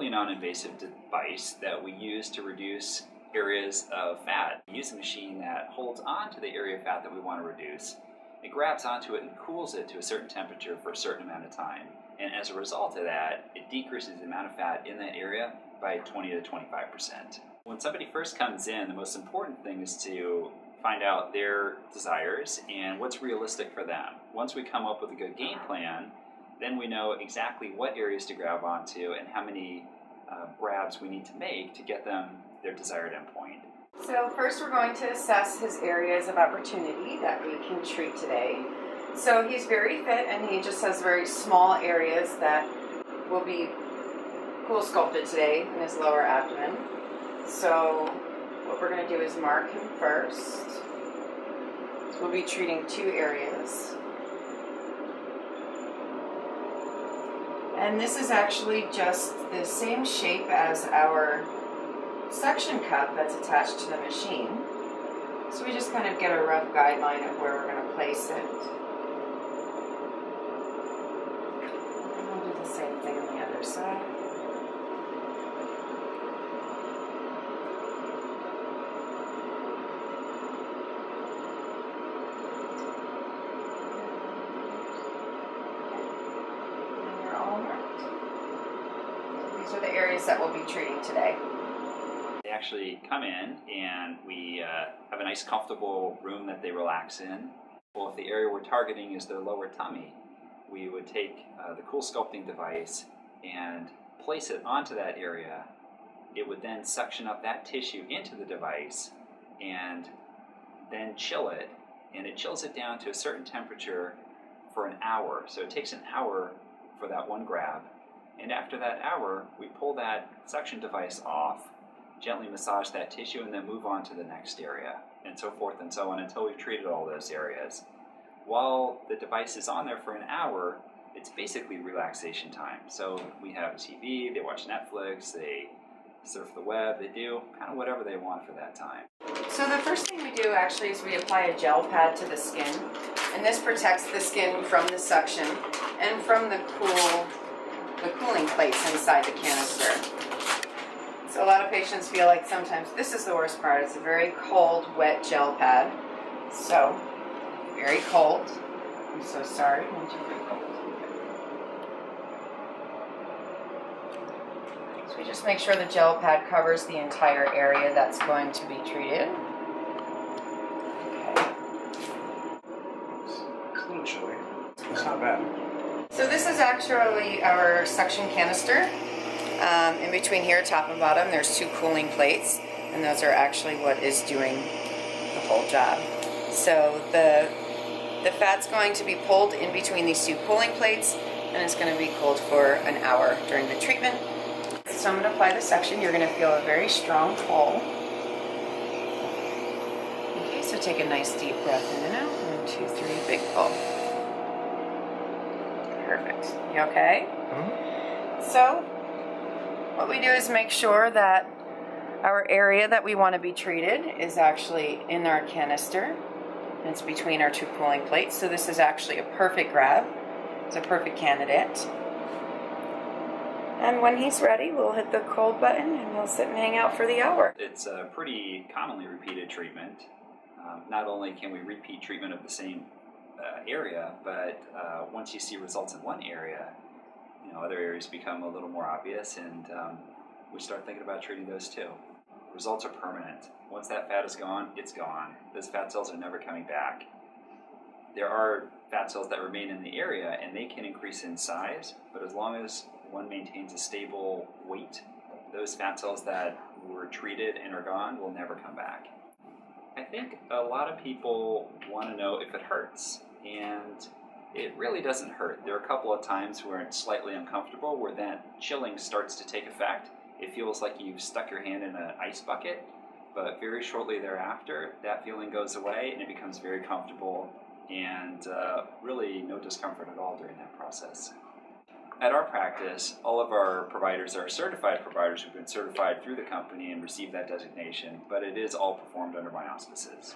a non-invasive device that we use to reduce areas of fat. We use a machine that holds on to the area of fat that we want to reduce. It grabs onto it and cools it to a certain temperature for a certain amount of time. And as a result of that, it decreases the amount of fat in that area by 20 to 25%. When somebody first comes in, the most important thing is to find out their desires and what's realistic for them. Once we come up with a good game plan, then we know exactly what areas to grab onto and how many grabs we need to make to get them their desired endpoint. So first we're going to assess his areas of opportunity that we can treat today. So he's very fit and he just has very small areas that will be cool sculpted today in his lower abdomen. So what we're going to do is mark him first. So we'll be treating 2 areas. And this is actually just the same shape as our suction cup that's attached to the machine. So we just kind of get a rough guideline of where we're going to place it. And we'll do the same thing on the other side. These are the areas that we'll be treating today. They actually come in and we have a nice comfortable room that they relax in. Well, if the area we're targeting is their lower tummy, we would take the Coolsculpting device and place it onto that area. It would then suction up that tissue into the device and then chill it. And it chills it down to a certain temperature for an hour. So it takes an hour for that one grab. And after that hour, we pull that suction device off, gently massage that tissue, and then move on to the next area, and so forth and so on until we've treated all those areas. While the device is on there for an hour, it's basically relaxation time. So we have TV, they watch Netflix, they surf the web, they do kind of whatever they want for that time. So the first thing we do actually is we apply a gel pad to the skin, and this protects the skin from the suction and from the cooling plates inside the canister. So a lot of patients feel like sometimes this is the worst part. It's a very cold, wet gel pad. So, very cold. I'm so sorry. So we just make sure the gel pad covers the entire area that's going to be treated. Okay. It's a little chilly. It's not bad. So this is actually our suction canister. In between here, top and bottom, there's 2 cooling plates, and those are actually what is doing the whole job. So the fat's going to be pulled in between these 2 cooling plates, and it's going to be cooled for an hour during the treatment. So I'm going to apply the suction. You're going to feel a very strong pull. Okay, so take a nice deep breath in and out. 1, 2, 3, big pull. Perfect. You okay? Mm-hmm. So what we do is make sure that our area that we want to be treated is actually in our canister. It's between our 2 cooling plates. So this is actually a perfect grab. It's a perfect candidate. And when he's ready, we'll hit the cold button and we'll sit and hang out for the hour. It's a pretty commonly repeated treatment. Not only can we repeat treatment of the same area, but once you see results in one area, other areas become a little more obvious, and we start thinking about treating those too. Results are permanent. Once that fat is gone, it's gone. Those fat cells are never coming back. There are fat cells that remain in the area, and they can increase in size, but as long as one maintains a stable weight, those fat cells that were treated and are gone will never come back. I think a lot of people want to know if it hurts, and it really doesn't hurt. There are a couple of times where it's slightly uncomfortable, where that chilling starts to take effect. It feels like you've stuck your hand in an ice bucket, but very shortly thereafter, that feeling goes away and it becomes very comfortable, and really no discomfort at all during that process. At our practice, all of our providers are certified providers who've been certified through the company and received that designation, but it is all performed under my auspices.